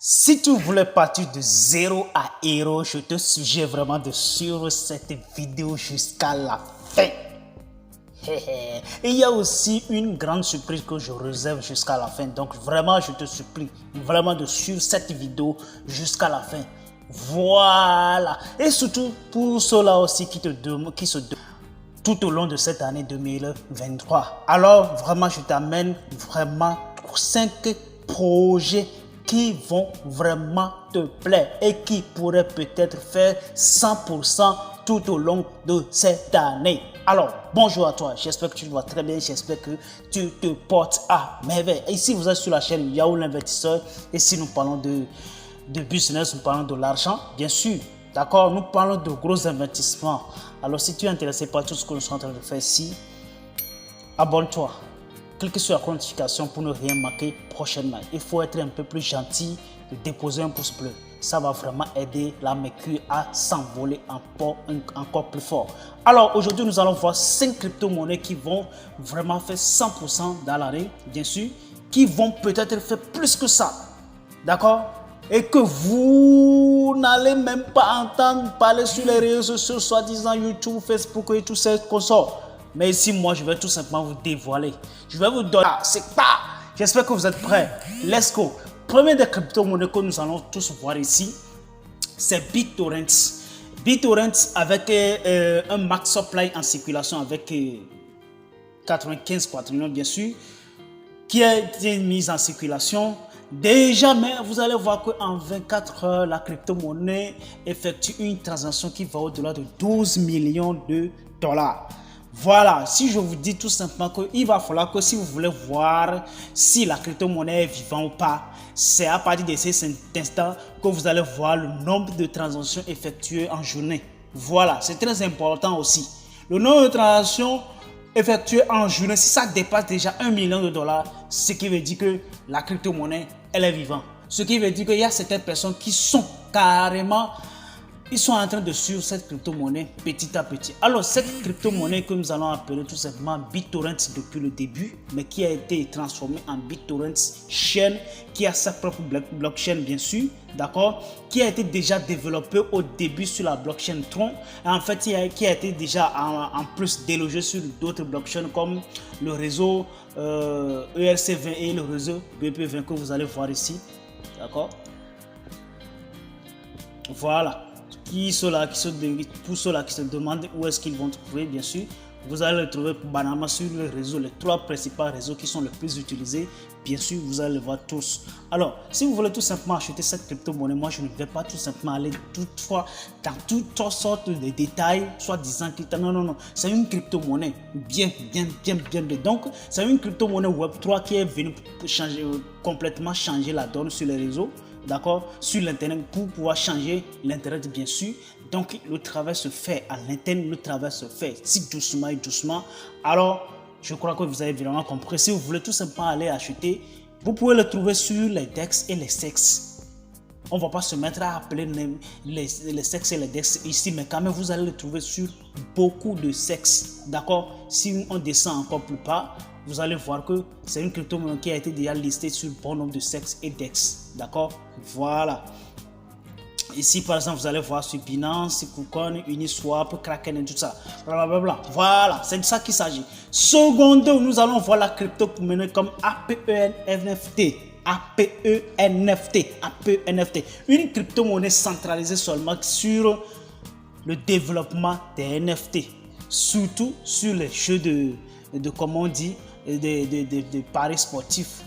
Si tu voulais partir de 0 à héros, je te suggère vraiment de suivre cette vidéo jusqu'à la fin. Et il y a aussi une grande surprise que je réserve jusqu'à la fin. Donc vraiment, je te supplie vraiment de suivre cette vidéo jusqu'à la fin. Voilà. Et surtout pour ceux-là aussi qui se demandent tout au long de cette année 2023. Alors vraiment, je t'amène vraiment 5 projets qui vont vraiment te plaire et qui pourraient peut-être faire 100% tout au long de cette année. Alors, bonjour à toi, j'espère que tu vas très bien, j'espère que tu te portes à merveille. Et si vous êtes sur la chaîne Yahoo l'investisseur, et si nous parlons de business, nous parlons de l'argent, bien sûr, d'accord, nous parlons de gros investissements. Alors, si tu es intéressé par tout ce que nous sommes en train de faire ici, abonne-toi. Cliquez sur la notification pour ne rien manquer prochainement. Il faut être un peu plus gentil de déposer un pouce bleu. Ça va vraiment aider la Mercure à s'envoler encore plus fort. Alors aujourd'hui, nous allons voir 5 crypto-monnaies qui vont vraiment faire 100% dans l'année, bien sûr, qui vont peut-être faire plus que ça. D'accord? Et que vous n'allez même pas entendre parler sur les réseaux sociaux, soi-disant YouTube, Facebook et tout ça qu'on sort. Mais ici, moi, je vais tout simplement vous dévoiler. Je vais vous donner. C'est pas. J'espère que vous êtes prêts. Let's go. Premier des crypto-monnaies que nous allons tous voir ici, c'est BitTorrent. BitTorrent avec un max supply en circulation avec 95 quaternions, bien sûr, qui a été mise en circulation. Déjà, mais vous allez voir qu'en 24 heures, la crypto-monnaie effectue une transaction qui va au-delà de 12 millions de dollars. Voilà, si je vous dis tout simplement qu'il va falloir que si vous voulez voir si la crypto-monnaie est vivante ou pas, c'est à partir de cet instant que vous allez voir le nombre de transactions effectuées en journée. Voilà, c'est très important aussi. Le nombre de transactions effectuées en journée, si ça dépasse déjà 1 million de dollars, ce qui veut dire que la crypto-monnaie, elle est vivante. Ce qui veut dire qu'il y a certaines personnes qui sont carrément... Ils sont en train de suivre cette crypto-monnaie petit à petit. Alors, cette crypto-monnaie que nous allons appeler tout simplement BitTorrent depuis le début, mais qui a été transformée en BitTorrent Chain, qui a sa propre blockchain, bien sûr, d'accord, qui a été déjà développée au début sur la blockchain Tron, et en fait, qui a été déjà en plus délogée sur d'autres blockchains comme le réseau ERC20 et le réseau BP20 que vous allez voir ici, d'accord. Voilà. Pour ceux-là qui se demandent où est-ce qu'ils vont trouver, bien sûr, vous allez le trouver banalement sur le réseau, les 3 principaux réseaux qui sont les plus utilisés. Bien sûr, vous allez les voir tous. Alors, si vous voulez tout simplement acheter cette crypto-monnaie, moi je ne vais pas tout simplement aller toutefois dans toutes sortes de détails, soit disant que non, c'est une crypto-monnaie bien. Donc, c'est une crypto-monnaie Web3 qui est venue complètement changer la donne sur les réseaux. D'accord, sur l'internet pour pouvoir changer l'internet, bien sûr. Donc le travail se fait à l'interne, le travail se fait si doucement et doucement. Alors je crois que vous avez vraiment compris. Si vous voulez tout simplement aller acheter, vous pouvez le trouver sur les DEX et les SEX. On ne va pas se mettre à appeler les SEX et les DEX ici, mais quand même vous allez le trouver sur beaucoup de SEX. D'accord, si on descend encore plus bas, vous allez voir que c'est une crypto-monnaie qui a été déjà listée sur bon nombre de SEX et DEX. D'accord, voilà. Ici, par exemple, vous allez voir sur Binance, KuCoin, Uniswap, Kraken et tout ça. Blablabla. Voilà, c'est de ça qu'il s'agit. Secondo, nous allons voir la crypto-monnaie comme APE-NFT. APE-NFT. Une crypto-monnaie centralisée seulement sur le développement des NFT. Surtout sur les jeux de comment on dit, de paris sportifs.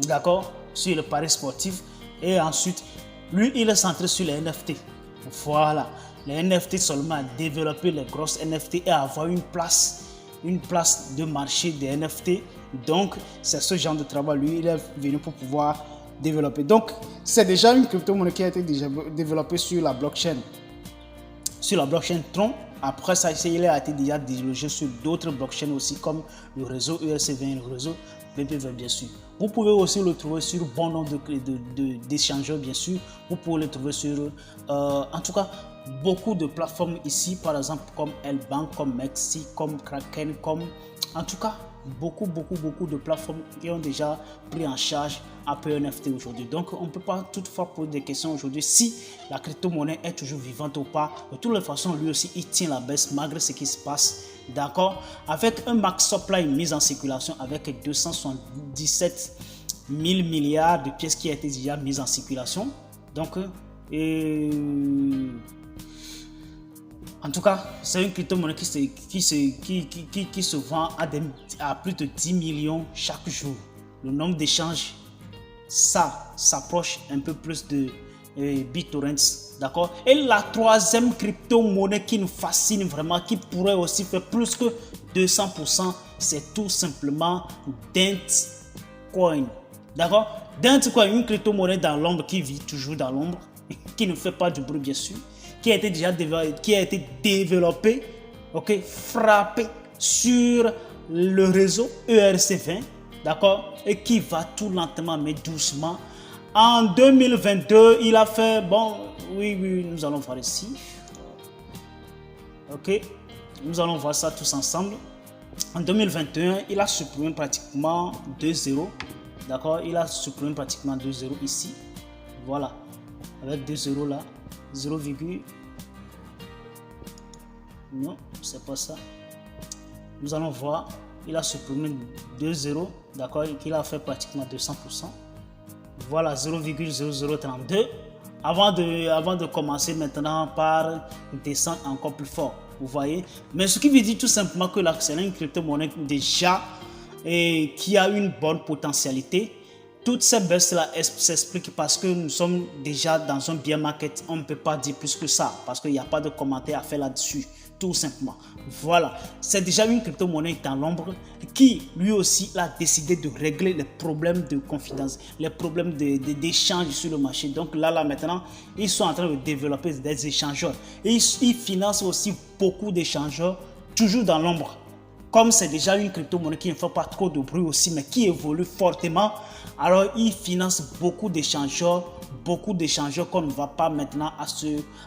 D'accord? Sur le paris sportif. Et ensuite, lui, il est centré sur les NFT. Voilà. Les NFT seulement à développer les grosses NFT et avoir une place de marché des NFT. Donc, c'est ce genre de travail. Lui, il est venu pour pouvoir développer. Donc, c'est déjà une crypto-monnaie qui a été déjà développée sur la blockchain. Sur la blockchain Tron. Après ça, il a été déjà délogé sur d'autres blockchains aussi, comme le réseau ERC20 et le réseau BP20, bien sûr. Vous pouvez aussi le trouver sur bon nombre d'échangeurs, bien sûr. Vous pouvez le trouver sur, en tout cas, beaucoup de plateformes ici, par exemple, comme Elbank, comme Mexi, comme Kraken, comme, en tout cas, beaucoup de plateformes qui ont déjà pris en charge Apple NFT aujourd'hui. Donc, on ne peut pas toutefois poser des questions aujourd'hui si la crypto-monnaie est toujours vivante ou pas. De toutes les façons, lui aussi, il tient la baisse malgré ce qui se passe. D'accord? Avec un max supply mis en circulation avec 277 000 milliards de pièces qui a été déjà mises en circulation. Donc, en tout cas, c'est une crypto-monnaie qui se vend à plus de 10 millions chaque jour. Le nombre d'échanges, ça s'approche un peu plus de BitTorrent, d'accord? Et la troisième crypto-monnaie qui nous fascine vraiment, qui pourrait aussi faire plus que 200%, c'est tout simplement Dentcoin, d'accord? Dentcoin, une crypto-monnaie dans l'ombre qui vit toujours dans l'ombre, qui ne fait pas du bruit bien sûr, qui a été développé, ok, frappé sur le réseau ERC20, d'accord, et qui va tout lentement mais doucement. En 2022, il a fait, bon, oui, nous allons voir ici, ok, nous allons voir ça tous ensemble. En 2021, il a supprimé pratiquement 2-0, d'accord, il a supprimé pratiquement 2-0 ici, voilà, avec 2-0 là. 0, non, c'est pas ça. Nous allons voir, il a supprimé 2-0, d'accord, qu'il a fait pratiquement 200%. Voilà, 0,0032. Avant de commencer maintenant par descendre encore plus fort, vous voyez. Mais ce qui veut dire tout simplement que là, c'est une crypto-monnaie déjà et qui a une bonne potentialité. Toutes ces baisses-là s'expliquent parce que nous sommes déjà dans un bear market. On ne peut pas dire plus que ça parce qu'il n'y a pas de commentaires à faire là-dessus, tout simplement. Voilà, c'est déjà une crypto-monnaie dans l'ombre qui, lui aussi, a décidé de régler les problèmes de confidence, les problèmes d'échange sur le marché. Donc là, maintenant, ils sont en train de développer des échangeurs. Et ils financent aussi beaucoup d'échangeurs, toujours dans l'ombre. Comme c'est déjà une crypto-monnaie qui ne fait pas trop de bruit aussi, mais qui évolue fortement, alors ils financent beaucoup d'échangeurs qu'on ne va pas maintenant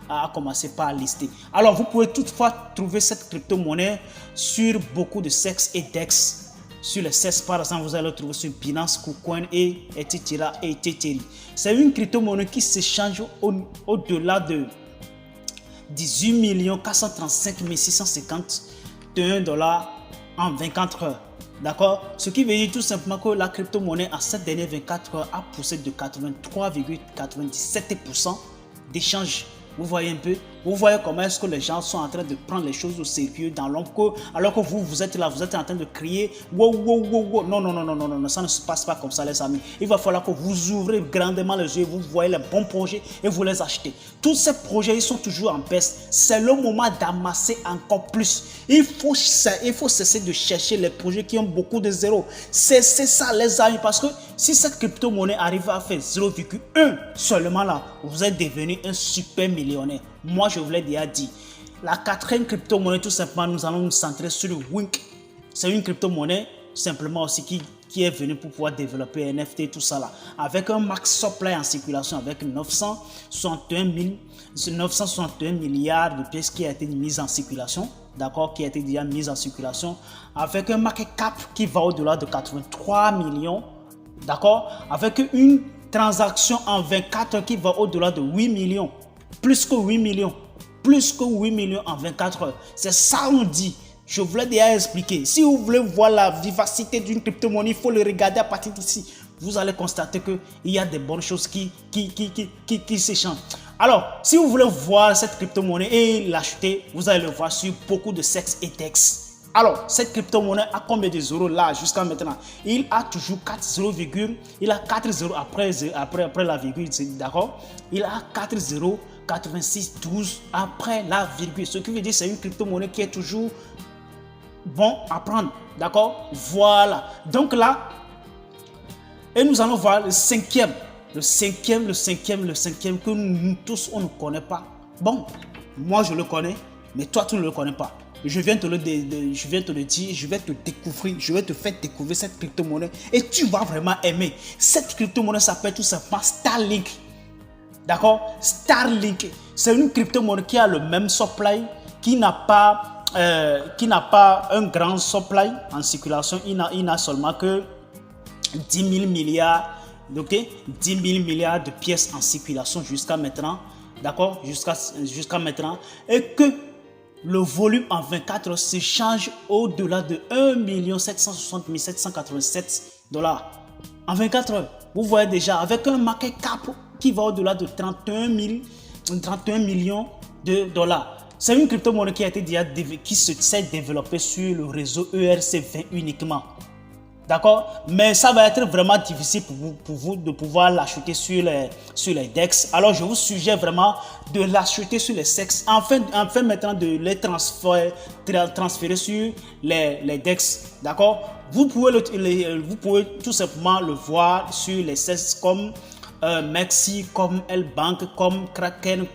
à commencer par lister. Alors vous pouvez toutefois trouver cette crypto-monnaie sur beaucoup de CEX et DEX. Sur les CEX par exemple, vous allez le trouver sur Binance, KuCoin et etc. et etc. C'est une crypto-monnaie qui s'échange au-delà de 18 435 651 $ en 24 heures. D'accord? Ce qui veut dire tout simplement que la crypto-monnaie en cette dernière 24 heures a poussé de 83,97% d'échanges. Vous voyez un peu? Vous voyez comment est-ce que les gens sont en train de prendre les choses au sérieux dans l'ombre, alors que vous êtes là, vous êtes en train de crier wow, wow, wow, wow. Non, ça ne se passe pas comme ça les amis. Il va falloir que vous ouvrez grandement les yeux, vous voyez les bons projets et vous les achetez. Tous ces projets, ils sont toujours en baisse. C'est le moment d'amasser encore plus. Il faut cesser de chercher les projets qui ont beaucoup de zéros. Cessez ça les amis, parce que si cette crypto-monnaie arrive à faire 0,1 seulement là, vous êtes devenu un super millionnaire. Moi, je vous l'ai déjà dit. La quatrième crypto-monnaie, tout simplement, nous allons nous centrer sur le Wink. C'est une crypto-monnaie, simplement aussi, qui est venue pour pouvoir développer NFT et tout ça là. Avec un max supply en circulation, avec 961 milliards de pièces qui a été mise en circulation. D'accord, qui a été déjà mise en circulation. Avec un market cap qui va au-delà de 83 millions. D'accord, avec une transaction en 24 heures qui va au-delà de 8 millions. Plus que 8 millions en 24 heures. C'est ça on dit. Je voulais déjà expliquer. Si vous voulez voir la vivacité d'une crypto-monnaie, il faut le regarder à partir d'ici. Vous allez constater qu'il y a des bonnes choses qui s'échangent. Alors, si vous voulez voir cette crypto-monnaie et l'acheter, vous allez le voir sur beaucoup de CEX et DEX. Alors, cette crypto-monnaie a combien de zéros là jusqu'à maintenant? Il a toujours 4 zéros, il a 4 zéros après la virgule, d'accord? Il a 4 zéros, 86, 12 après la virgule. Ce qui veut dire que c'est une crypto-monnaie qui est toujours bon à prendre, d'accord? Voilà. Donc là, et nous allons voir le cinquième que nous tous on ne connaît pas. Bon, moi je le connais, mais toi tu ne le connais pas. Je viens te le dire, je vais te découvrir, je vais te faire découvrir cette crypto-monnaie et tu vas vraiment aimer. Cette crypto-monnaie s'appelle tout simplement Starlink. D'accord? Starlink, c'est une crypto-monnaie qui a le même supply, qui n'a pas qui n'a pas un grand supply en circulation, il n'a seulement que 10 000 milliards, okay? 10 000 milliards de pièces en circulation jusqu'à maintenant, d'accord, jusqu'à maintenant, et que le volume en 24 heures se change au-delà de 1 760 787 $. En 24 heures, vous voyez déjà, avec un market cap qui va au-delà de 31 millions de dollars. C'est une crypto-monnaie qui s'est développée sur le réseau ERC20 uniquement. D'accord? Mais ça va être vraiment difficile pour vous de pouvoir l'acheter sur les DEX. Alors, je vous suggère vraiment de l'acheter sur les SEX. Enfin maintenant de les transférer sur les DEX. D'accord? Vous pouvez tout simplement le voir sur les SEX comme Maxi, comme L-Bank, comme Kraken,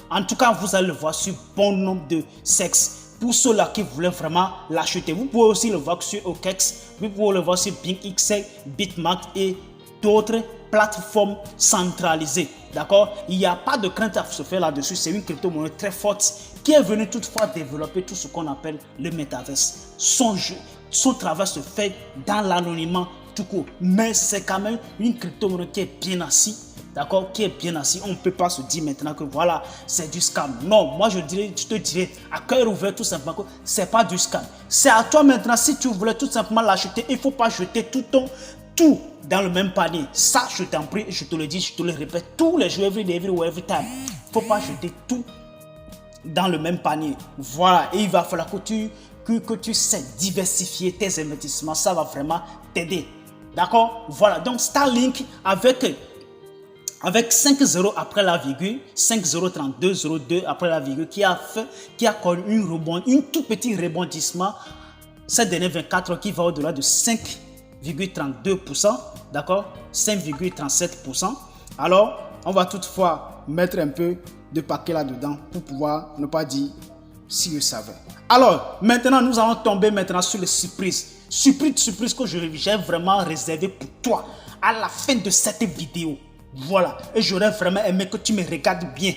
en tout cas, vous allez le voir sur bon nombre de SEX. Pour ceux-là qui voulaient vraiment l'acheter, vous pouvez aussi le voir sur OKEx, vous pouvez le voir sur BingXL, Bitmax et d'autres plateformes centralisées. D'accord? Il n'y a pas de crainte à se faire là-dessus. C'est une crypto-monnaie très forte qui est venue toutefois développer tout ce qu'on appelle le metaverse. Son travail se fait dans l'anonymat tout court. Mais c'est quand même une crypto-monnaie qui est bien assise. D'accord, qui est bien assis. On ne peut pas se dire maintenant que voilà, c'est du scam. Non, moi je te dirais à cœur ouvert tout simplement que c'est pas du scam. C'est à toi maintenant, si tu voulais tout simplement l'acheter, il ne faut pas jeter tout dans le même panier. Ça, je t'en prie, je te le dis, je te le répète tous les jours, every day, every time. Il ne faut pas jeter tout dans le même panier. Voilà, et il va falloir que tu sais diversifier tes investissements. Ça va vraiment t'aider. D'accord? Voilà, donc Starlink avec 5 0 après la virgule, 5 0 32 02 après la virgule, qui a connu un tout petit rebondissement ces dernières 24 heures qui va au-delà de 5,32%, d'accord, 5,37%. Alors, on va toutefois mettre un peu de paquet là-dedans pour pouvoir ne pas dire si je savais. Alors, maintenant, nous allons tomber maintenant sur les surprises. Surprise que j'ai vraiment réservé pour toi à la fin de cette vidéo. Voilà, et j'aurais vraiment aimé que tu me regardes bien,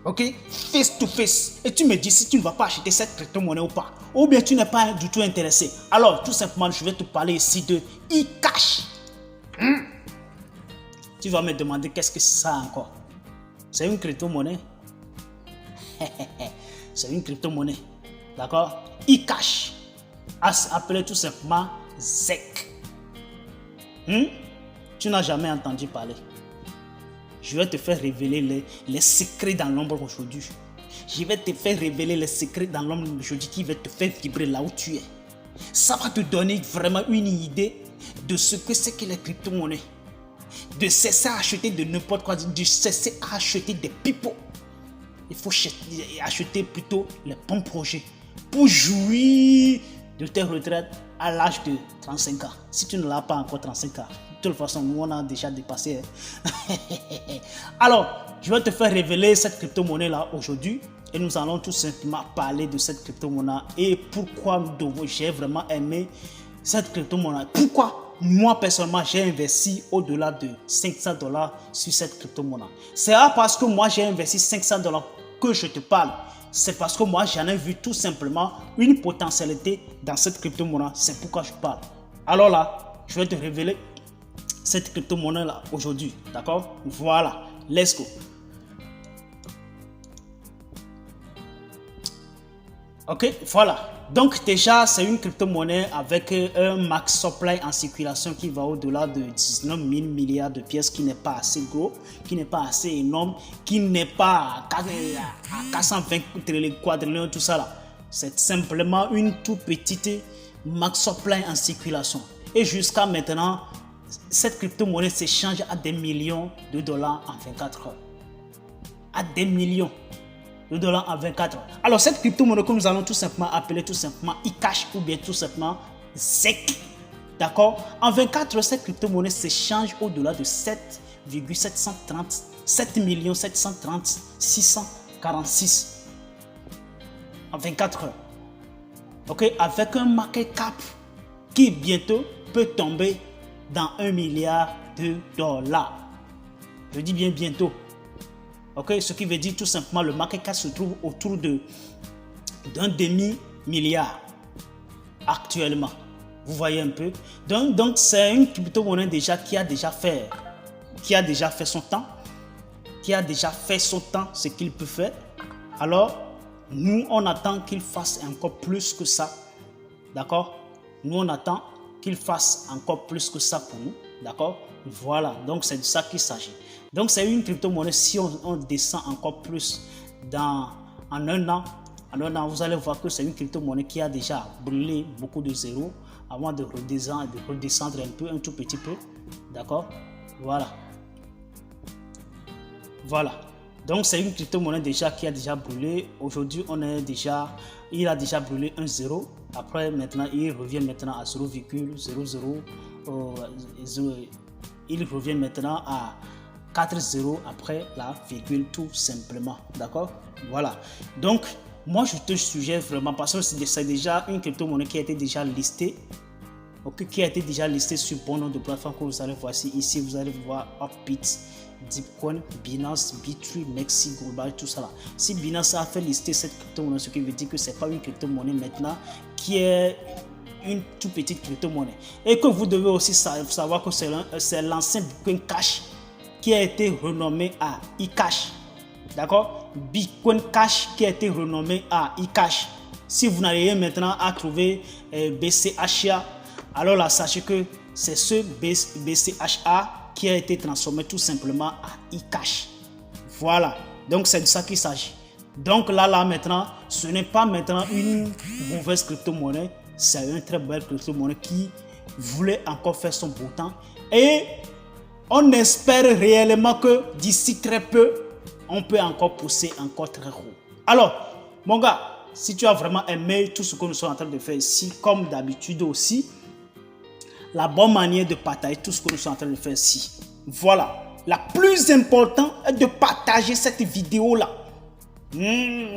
ok, face to face, et tu me dis si tu ne vas pas acheter cette crypto-monnaie ou pas, ou bien tu n'es pas du tout intéressé. Alors, tout simplement, je vais te parler ici de eCash. Tu vas me demander qu'est-ce que c'est ça encore? C'est une crypto-monnaie. C'est une crypto-monnaie, d'accord? eCash, appelé tout simplement ZEC. Tu n'as jamais entendu parler. Je vais te faire révéler les secrets dans l'ombre aujourd'hui. Je vais te faire révéler les secrets dans l'ombre aujourd'hui qui va te faire vibrer là où tu es. Ça va te donner vraiment une idée de ce que c'est que les crypto-monnaies. De cesser à acheter de n'importe quoi, de cesser à acheter des pipeaux. Il faut acheter plutôt les bons projets pour jouir de tes retraites à l'âge de 35 ans. Si tu ne l'as pas encore 35 ans. De toute façon, nous on a déjà dépassé. Alors, je vais te faire révéler cette crypto-monnaie là aujourd'hui et nous allons tout simplement parler de cette crypto-monnaie et pourquoi j'ai vraiment aimé cette crypto-monnaie. Pourquoi moi personnellement j'ai investi au-delà de 500 $ sur cette crypto-monnaie. C'est pas parce que moi j'ai investi 500 $ que je te parle. C'est parce que moi j'en ai vu tout simplement une potentialité dans cette crypto-monnaie. C'est pourquoi je parle. Alors là, je vais te révéler cette crypto-monnaie là aujourd'hui, d'accord? Voilà, let's go. Ok, voilà. Donc déjà, c'est une crypto-monnaie avec un max supply en circulation qui va au-delà de 19 000 milliards de pièces, qui n'est pas assez gros, qui n'est pas assez énorme, qui n'est pas à 420 quadrillions, tout ça là. C'est simplement une toute petite max supply en circulation. Et jusqu'à maintenant, cette crypto-monnaie s'échange à des millions de dollars en 24 heures. À des millions de dollars en 24 heures. Alors, cette crypto-monnaie que nous allons tout simplement appeler tout simplement eCash ou bien tout simplement ZEC. D'accord? En 24 heures, cette crypto-monnaie s'échange au-delà de 7 730 646 en 24 heures. Ok? Avec un market cap qui bientôt peut tomber dans 1 milliard de dollars. Je dis bien bientôt. Ok, ce qui veut dire tout simplement le market cap se trouve autour d'un demi milliards actuellement. Vous voyez un peu. Donc c'est une crypto-monnaie déjà qui a déjà fait son temps, ce qu'il peut faire. Alors, nous, on attend qu'il fasse encore plus que ça. D'accord? Nous, on attend qu'il fasse encore plus que ça pour nous. D'accord? Voilà. Donc, c'est de ça qu'il s'agit. Donc, c'est une crypto-monnaie. Si on descend encore plus en un an, vous allez voir que c'est une crypto-monnaie qui a déjà brûlé beaucoup de zéros avant de redescendre un tout petit peu. D'accord? Voilà. Voilà. Donc, c'est une crypto-monnaie déjà qui a déjà brûlé. Aujourd'hui, il a déjà brûlé un zéro. Après, maintenant, il revient maintenant à 0,00. Il revient maintenant à 4 zéros après la virgule, tout simplement. D'accord? Voilà. Donc, moi, je te suggère vraiment, parce que c'est déjà une crypto-monnaie qui a été déjà listée. Okay, qui a été déjà listé sur bon nombre de plateformes que vous allez voir ici. Vous allez voir Upbit, Deepcoin, Binance, Bitree, Nexi, Global, tout ça là. Si Binance a fait lister cette crypto-monnaie, ce qui veut dire que c'est pas une crypto-monnaie maintenant qui est une toute petite crypto-monnaie. Et que vous devez aussi savoir que c'est l'ancien Bitcoin Cash qui a été renommé à eCash. D'accord? Bitcoin Cash qui a été renommé à eCash. Si vous n'arrivez maintenant à trouver BCHA, alors là, sachez que c'est ce BCHA qui a été transformé tout simplement à eCash. Voilà. Donc, c'est de ça qu'il s'agit. Donc, là, maintenant, ce n'est pas maintenant une mauvaise crypto-monnaie. C'est une très belle crypto-monnaie qui voulait encore faire son beau temps. Et on espère réellement que d'ici très peu, on peut encore pousser encore très haut. Alors, mon gars, si tu as vraiment aimé tout ce que nous sommes en train de faire ici, comme d'habitude aussi, la bonne manière de partager tout ce que nous sommes en train de faire ici. Voilà. La plus importante est de partager cette vidéo-là.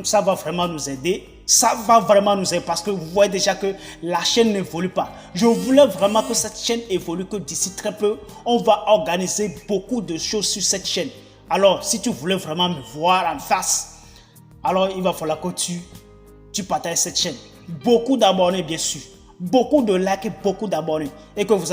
Ça va vraiment nous aider. Ça va vraiment nous aider parce que vous voyez déjà que la chaîne n'évolue pas. Je voulais vraiment que cette chaîne évolue, que d'ici très peu, on va organiser beaucoup de choses sur cette chaîne. Alors, si tu voulais vraiment me voir en face, alors il va falloir que tu partages cette chaîne. Beaucoup d'abonnés, bien sûr. Beaucoup de likes et beaucoup d'abonnés. Et que vous allez